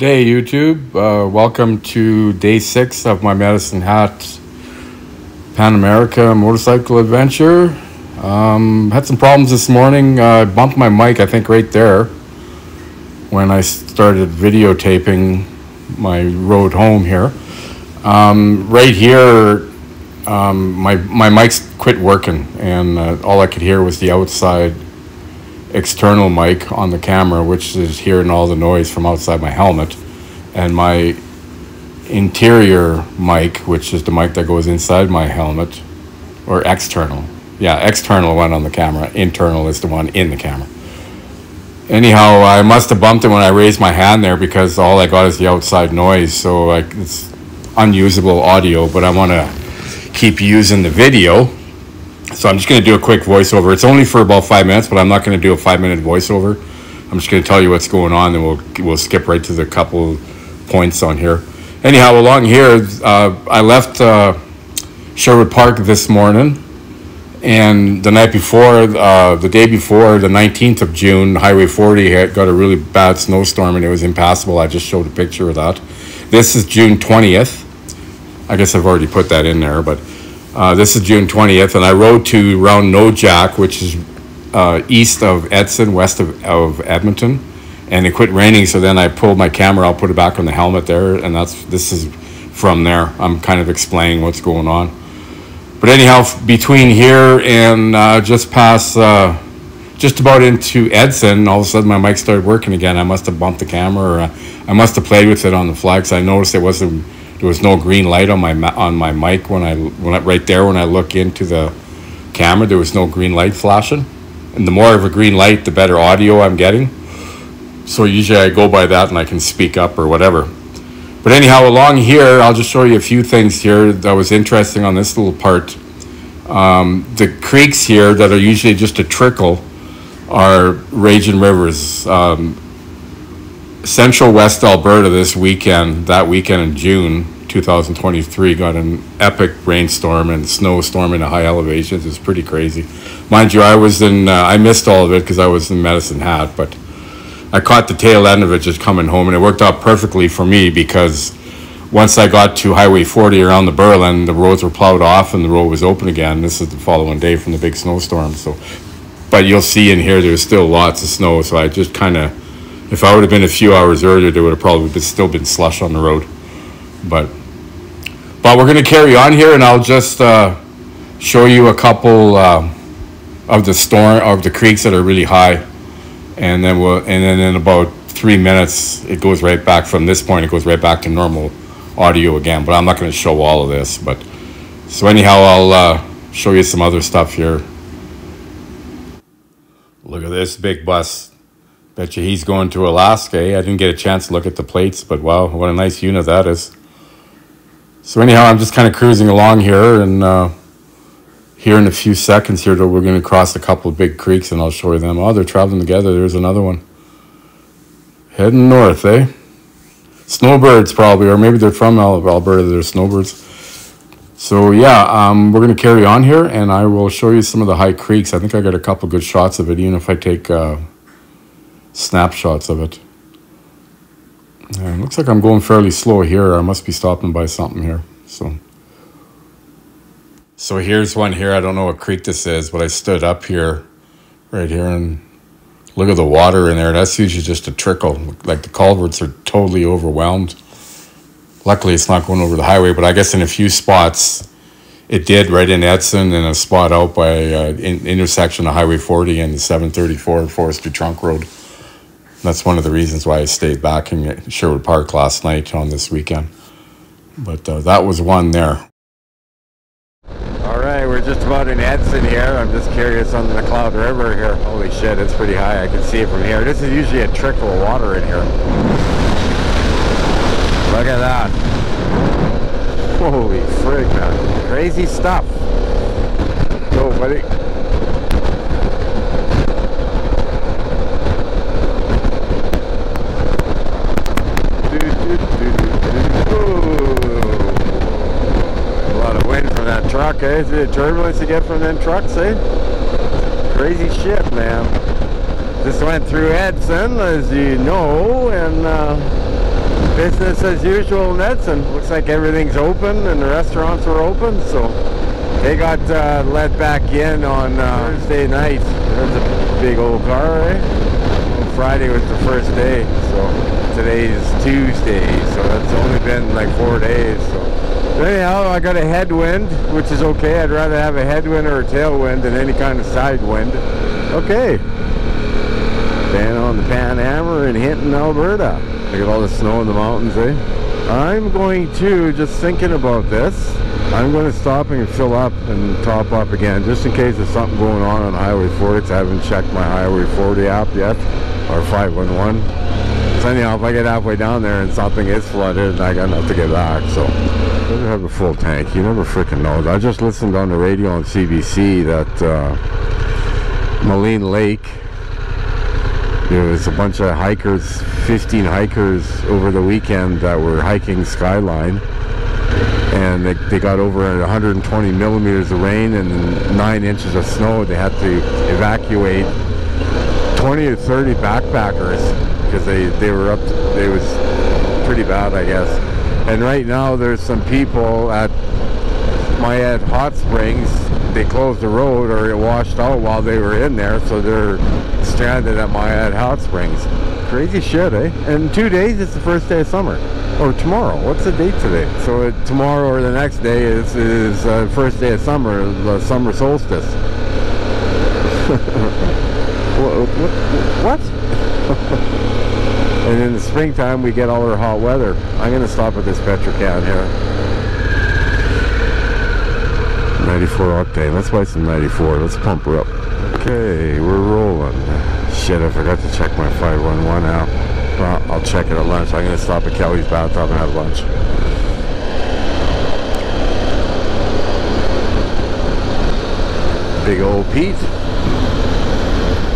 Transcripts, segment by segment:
Good day, YouTube. Welcome to day 6 of my Medicine Hat Pan America motorcycle adventure. Had some problems this morning. I bumped my mic, I think, right there when I started videotaping my road home here. Right here, my mic's quit working, and all I could hear was the outside external mic on the camera, which is hearing all the noise from outside my helmet, and my interior mic, which is the mic that goes inside my helmet, or external. Yeah, external one on the camera. Internal is the one in the camera. Anyhow, I must have bumped it when I raised my hand there because all I got is the outside noise, so it's unusable audio, but I want to keep using the video. So I'm just going to do a quick voiceover. It's only for about 5 minutes, but I'm not going to do a 5-minute voiceover. I'm just going to tell you what's going on, and we'll skip right to the couple points on here. Anyhow, along here, I left Sherwood Park this morning, and the night before, the day before, the 19th of June, Highway 40 had got a really bad snowstorm, and it was impassable. I just showed a picture of that. This is June 20th. I guess I've already put that in there, but this is June 20th, and I rode to around Nojack, which is east of Edson, west of Edmonton, and it quit raining, so then I pulled my camera, I'll put it back on the helmet there, and this is from there. I'm kind of explaining what's going on. But anyhow, between here and just past, just about into Edson, all of a sudden my mic started working again. I must have bumped the camera, or I must have played with it on the flags. I noticed there was no green light on my mic when I right there when I look into the camera. There was no green light flashing, and the more of a green light, the better audio I'm getting. So usually I go by that, and I can speak up or whatever. But anyhow, along here, I'll just show you a few things here that was interesting on this little part. The creeks here that are usually just a trickle are raging rivers. Central West Alberta that weekend in June 2023 got an epic rainstorm and snowstorm in the high elevations. It's pretty crazy. Mind you, I missed all of it because I was in Medicine Hat, but I caught the tail end of it just coming home, and it worked out perfectly for me because once I got to Highway 40 around the Berlin, the roads were plowed off and the road was open again. This is the following day from the big snowstorm. But you'll see in here there's still lots of snow, so I just kind of, if I would have been a few hours earlier, there would have probably still been slush on the road. But we're going to carry on here, and I'll just show you a couple of the creeks that are really high, and then in about 3 minutes, it goes right back from this point. It goes right back to normal audio again. But I'm not going to show all of this. So anyhow, I'll show you some other stuff here. Look at this big bus. Bet you he's going to Alaska. I didn't get a chance to look at the plates, but wow, what a nice unit that is. So anyhow, I'm just kind of cruising along here, and here in a few seconds here, we're going to cross a couple of big creeks, and I'll show you them. Oh, they're traveling together. There's another one. Heading north, eh? Snowbirds probably, or maybe they're from Alberta. They're snowbirds. So yeah, we're going to carry on here, and I will show you some of the high creeks. I think I got a couple good shots of it, even if I take snapshots of it. It looks like I'm going fairly slow here. I must be stopping by something here. So here's one here. I don't know what creek this is, but I stood up here, right here, and look at the water in there. That's usually just a trickle. Like the culverts are totally overwhelmed. Luckily, it's not going over the highway, but I guess in a few spots it did, right in Edson, and a spot out by intersection of Highway 40 and the 734 Forestry Trunk Road. That's one of the reasons why I stayed back in Sherwood Park last night on this weekend. But that was one there. All right, we're just about in Edson here. I'm just curious on the McLeod River here. Holy shit, it's pretty high. I can see it from here. This is usually a trickle of water in here. Look at that. Holy frig, man. Crazy stuff. Go, buddy. A lot of wind from that truck, eh? The turbulence you get from them trucks, eh? Crazy shit, man. This went through Edson, as you know, and Business as usual in Edson. Looks like everything's open and the restaurants are open, so they got let back in on Thursday night. There's a big old car, eh? Well, Friday was the first day, so today's Tuesday, so that's only been like 4 days. So anyhow, I got a headwind, which is okay. I'd rather have a headwind or a tailwind than any kind of side wind. Okay. Staying on the Panhammer in Hinton, Alberta. Look at all the snow in the mountains, eh? I'm going to, just thinking about this, I'm going to stop and fill up and top up again, just in case there's something going on Highway 40. I haven't checked my Highway 40 app yet, or 511. So anyhow, if I get halfway down there and something is flooded, I got enough to get back, so better have a full tank. You never freaking know. I just listened on the radio on CBC that Moline Lake, there was a bunch of hikers, 15 hikers over the weekend that were hiking Skyline, and they got over 120 millimeters of rain and 9 inches of snow. They had to evacuate 20 or 30 backpackers because they were up to, it was pretty bad, I guess. And right now there's some people at Mayette Hot Springs. They closed the road, or it washed out while they were in there, so they're stranded at Mayette Hot Springs. Crazy shit, eh? And 2 days, it's the first day of summer. Or tomorrow. What's the date today? So tomorrow or the next day is first day of summer, the summer solstice. What? And in the springtime, we get all our hot weather. I'm going to stop at this Petrocan here. 94 octane. Let's buy some 94. Let's pump her up. Okay, we're rolling. Shit, I forgot to check my 511 app. Well, I'll check it at lunch. I'm going to stop at Kelly's Bathtub and have lunch. Big old Pete.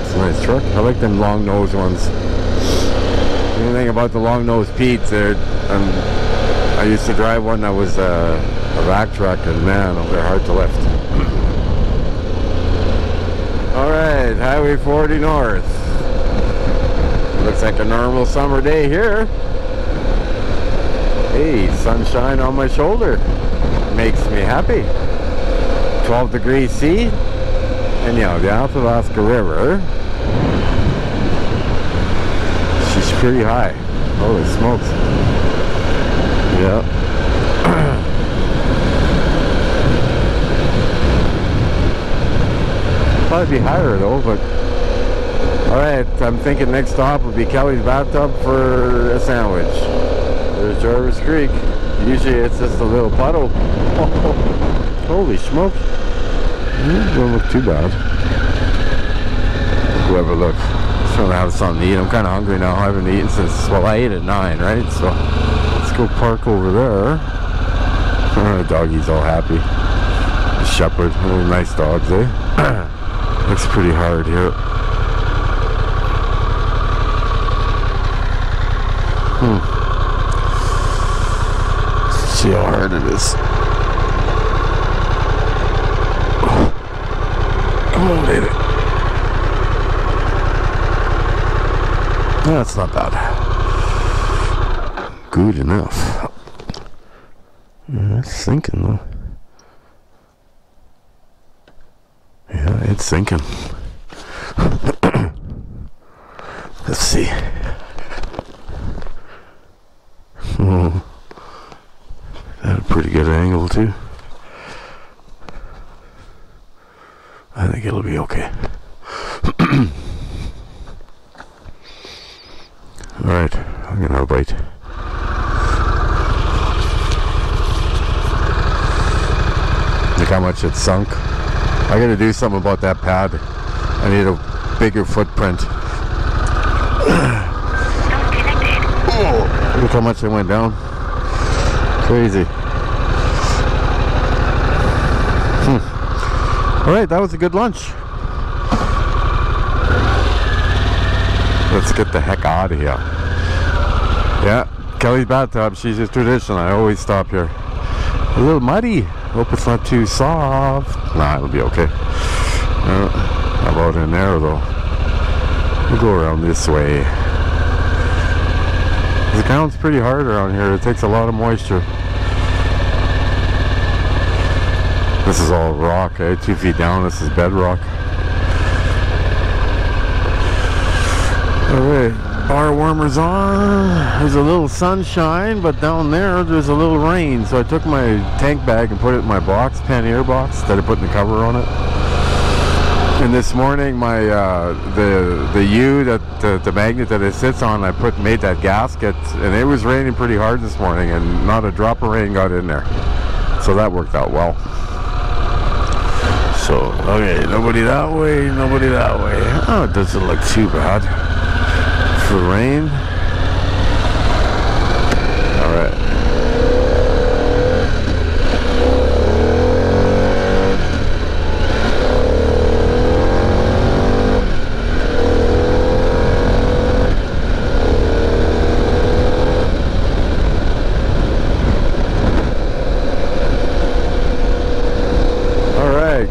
It's a nice truck. I like them long nose ones. The only thing about the long nose Pete's, I used to drive one that was a vac truck, and man, they're hard to lift. Alright, Highway 40 North. Looks like a normal summer day here. Hey, sunshine on my shoulder. Makes me happy. 12 degrees C. And yeah, the Athabasca River. She's pretty high. Holy smokes. Yeah. Probably be higher though, but alright, I'm thinking next stop would be Kelly's Bathtub for a sandwich. There's Jarvis Creek. Usually it's just a little puddle. Holy smokes. Don't look too bad. Whoever look. Just trying to have something to eat. I'm kind of hungry now. I haven't eaten since, well, I ate at 9, right? So let's go park over there. The doggy's all happy. The shepherd. Really nice dogs, eh? Looks pretty hard here. See how hard it is. Come on, baby. That's not bad. Good enough. It's sinking though. Yeah, it's sinking. Let's see. Oh, got a pretty good angle too. I think it'll be okay. Alright, I'm gonna have a bite. Look how much it's sunk. I gotta do something about that pad. I need a bigger footprint. Oh, look how much it went down. Crazy. Alright, that was a good lunch. Let's get the heck out of here. Yeah, Kelly's Bathtub, she's a tradition. I always stop here. A little muddy. Hope it's not too soft. Nah, it'll be okay. How about in there though? We'll go around this way. The ground's pretty hard around here. It takes a lot of moisture. This is all rock, 2 feet down. This is bedrock. Alright, bar warmer's on. There's a little sunshine, but down there's a little rain. So I took my tank bag and put it in my box, Pannier box, instead of putting the cover on it. And this morning, my the U that the magnet that it sits on, I made that gasket, and it was raining pretty hard this morning, and not a drop of rain got in there. So that worked out well. So okay, nobody that way, nobody that way. Oh, it doesn't look too bad for rain. All right.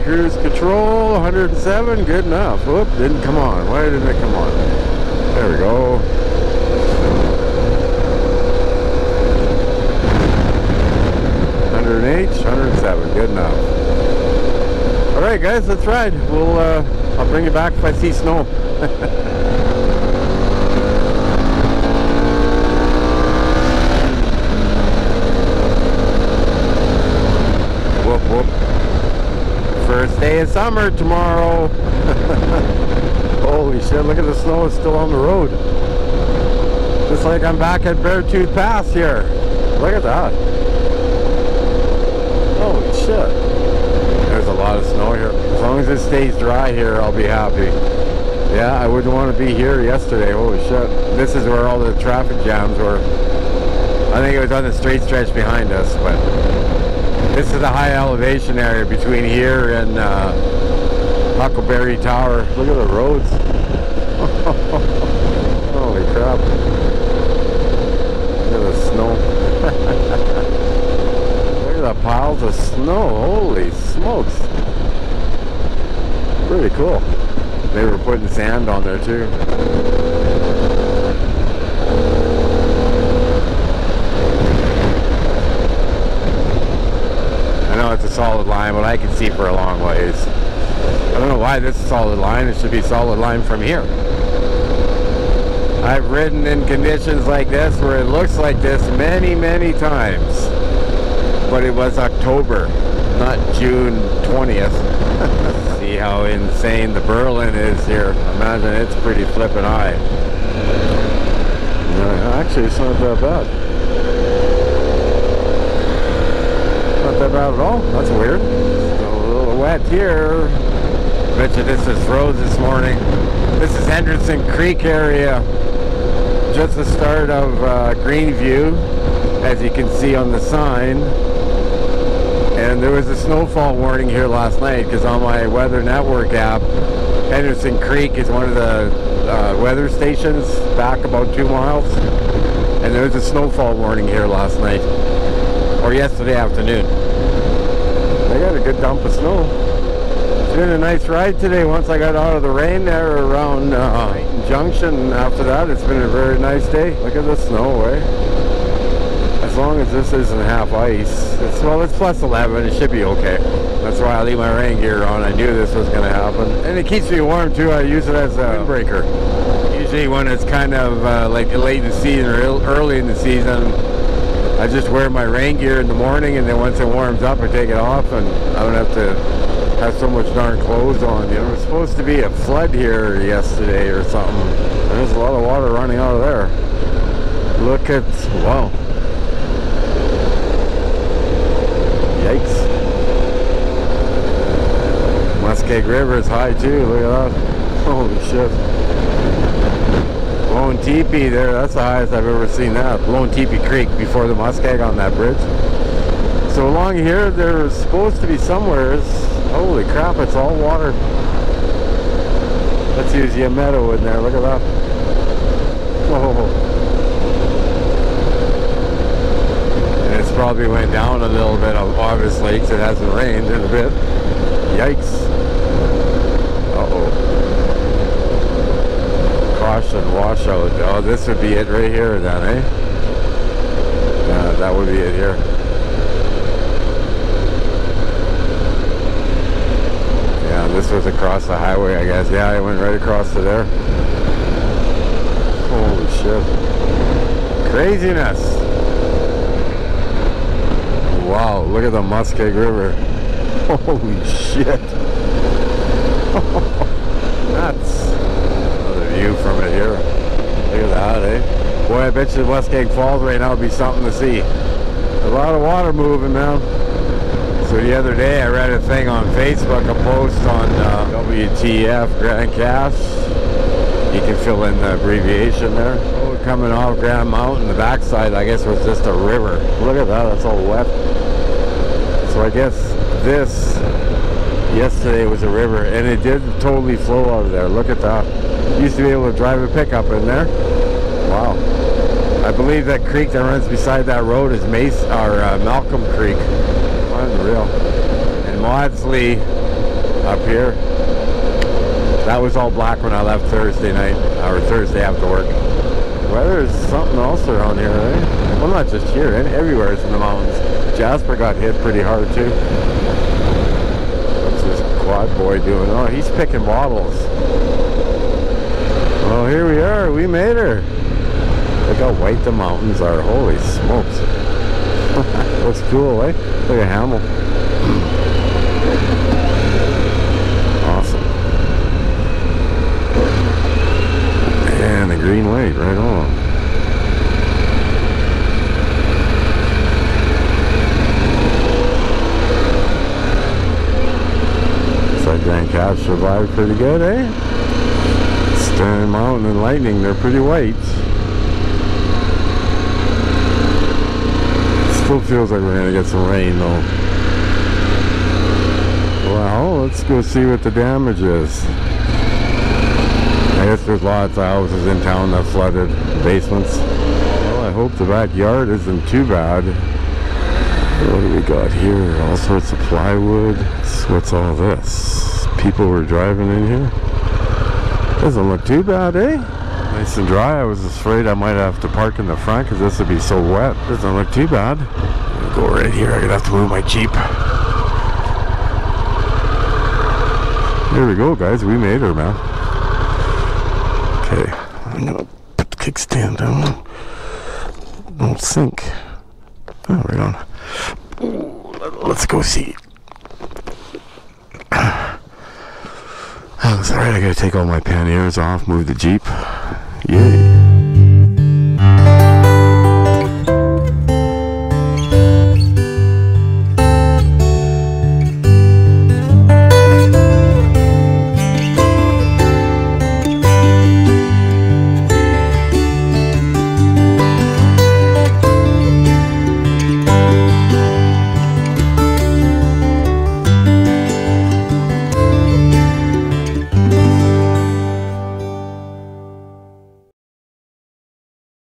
Cruise control, 107, good enough. Whoop, didn't come on. Why didn't it come on? There we go. $108, 107, good enough. All right, guys, let's ride. I'll bring you back if I see snow. Whoop, whoop. First day of summer tomorrow. Holy shit, look at the snow, it's still on the road. Just like I'm back at Beartooth Pass here. Look at that. Holy shit. There's a lot of snow here. As long as it stays dry here, I'll be happy. Yeah, I wouldn't want to be here yesterday. Holy shit. This is where all the traffic jams were. I think it was on the straight stretch behind us, but this is a high elevation area between here and Huckleberry Tower. Look at the roads. Holy crap. Look at the snow. Look at the piles of snow. Holy smokes. Pretty cool. They were putting sand on there too. I know it's a solid line, but I can see for a long ways. I don't know why this is solid line. It should be solid line from here. I've ridden in conditions like this where it looks like this many, many times. But it was October, not June 20th. See how insane the Berlin is here. Imagine it's pretty flippin' high. Actually, it's not that bad. Not that bad at all. That's weird. Still a little wet here. Bet you this is roads this morning. This is Henderson Creek area. Just the start of Greenview, as you can see on the sign. And there was a snowfall warning here last night because on my Weather Network app, Henderson Creek is one of the weather stations back about 2 miles. And there was a snowfall warning here last night. Or yesterday afternoon. They got a good dump of snow. It's been a nice ride today. Once I got out of the rain there around Junction, after that it's been a very nice day. Look at the snow, eh? As long as this isn't half ice, it's plus 11, it should be okay. That's why I leave my rain gear on. I knew this was going to happen. And it keeps me warm too. I use it as a windbreaker. Usually when it's kind of like late in the season or early in the season, I just wear my rain gear in the morning, and then once it warms up I take it off, and I don't have to have so much darn clothes on. You know, it was supposed to be a flood here yesterday or something. There's a lot of water running out of there. Look at, wow. Yikes. Muskeg River is high too, look at that. Holy shit. Lone Teepee there, that's the highest I've ever seen that. Lone Teepee Creek before the Muskeg on that bridge. So along here, there's supposed to be somewhere. Holy crap, it's all water. Let's use a meadow in there, look at that. Oh. And it's probably went down a little bit, obviously, because it hasn't rained in a bit. Yikes. Uh-oh. Caution, water. washout. Oh, this would be it right here then, eh? Yeah, that would be it here. Yeah, this was across the highway, I guess. Yeah, I went right across to there. Holy shit. Craziness. Wow, look at the Muskeg River. Holy shit. Nuts. Another view from it here. Look at that, eh? Boy, I bet you Muskeg Falls right now would be something to see. A lot of water moving now. So the other day I read a thing on Facebook, a post on WTF, Grand Cache. You can fill in the abbreviation there. Oh, coming off Grand Mountain, the backside I guess was just a river. Look at that, that's all wet. So I guess this yesterday was a river, and it did totally flow out of there. Look at that. Used to be able to drive a pickup in there. Wow. I believe that creek that runs beside that road is Malcolm Creek. Unreal. And Maudsley up here, that was all black when I left Thursday night, or Thursday after work. Weather is something else around here, eh? Well, not just here, everywhere is in the mountains. Jasper got hit pretty hard too. What's this quad boy doing? Oh, he's picking bottles. Well, here we are, we made her. Look how white the mountains are, holy smokes. Looks cool, eh? Look at Hamel. Awesome. And the green light right on. Looks like Grand Cache survived pretty good, eh? Stern Mountain and Lightning, they're pretty white. Still feels like we're gonna get some rain though. Well, let's go see what the damage is. I guess there's lots of houses in town that flooded, basements. Well, I hope the backyard isn't too bad. What do we got here? All sorts of plywood. What's all this? People were driving in here. Doesn't look too bad, eh? Nice and dry. I was afraid I might have to park in the front because this would be so wet. Doesn't look too bad. Go right here. I'm gonna have to move my Jeep. There we go, guys. We made her, man. Okay, I'm gonna put the kickstand down. Don't sink. Oh, right on. Ooh, let's go see. Oh, sorry. I gotta take all my panniers off. Move the Jeep. Yay.